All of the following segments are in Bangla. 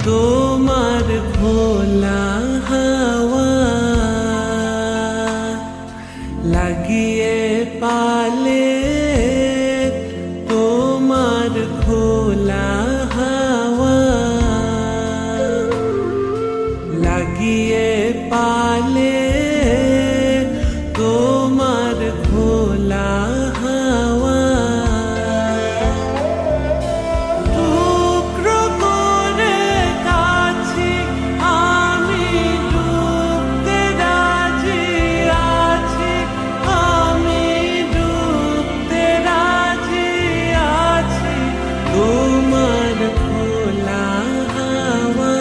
তোমার খোলা হাওয়া লাগিয়ে পালে, তোমার খোলা হাওয়া লাগিয়ে পালে, তোমার খোলা হাওয়া টুকরো করে কাছি আমি ডুবতে রাজি আছি, আমি ডুবতে রাজি আছি, তোমার খোলা হাওয়া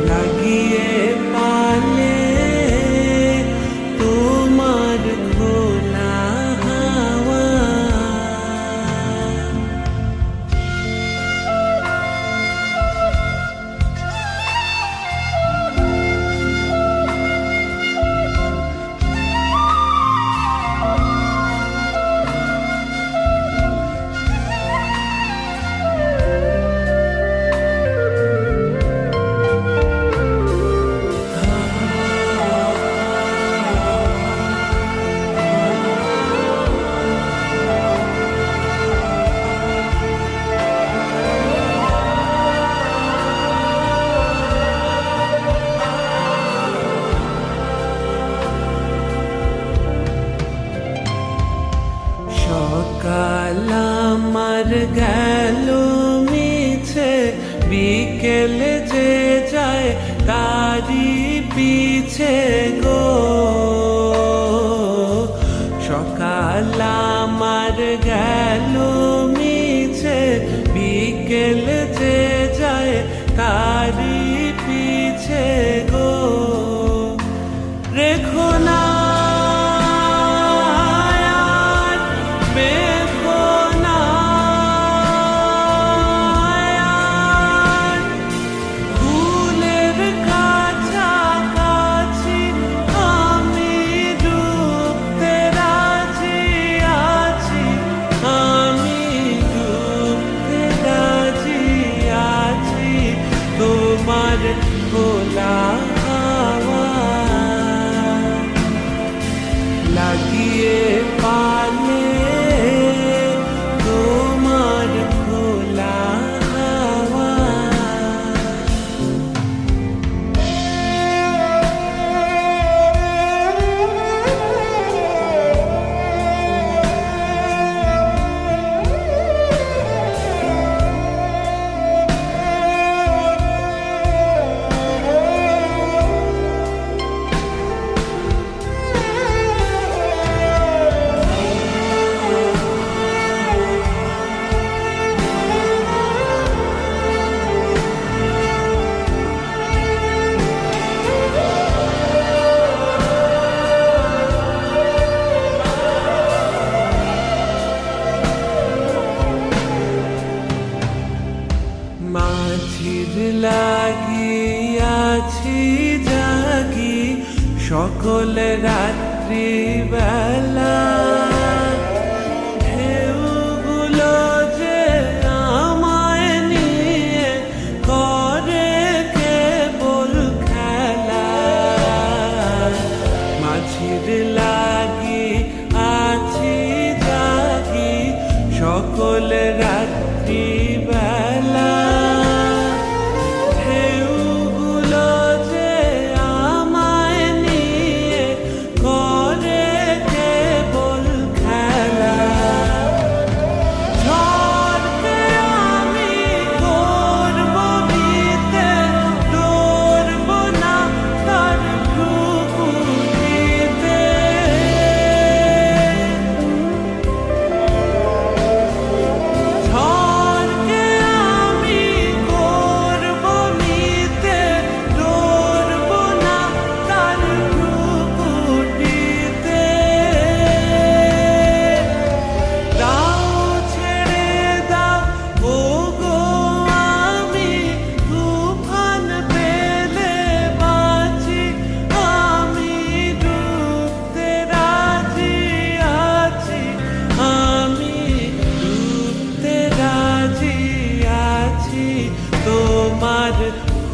লাগিয়ে পালে, তোমার খোলা হাওয়া। সকাল আমার গেল মিছে, বিকেল যে যায় তারি পিছে গো। সকাল আমার গেল মিছে, বিকেল যে যায় তারি পিছে গো। রেখো না তোমার খোলা হাওয়া লাগিয়ে পালে, তোমার খোলা হাওয়া। মাঝির লাগিয়াছি জাগি সকল রাত্রি বেলা, ঢেউগুলো যে আমায় নিয়ে করে কেবল খেলা। মাঝির লাগি আছি জাগি সকল রাত্রি বেলা, ঢেউগুলো যে আমায় নিয়ে করে কেবল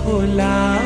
খোলা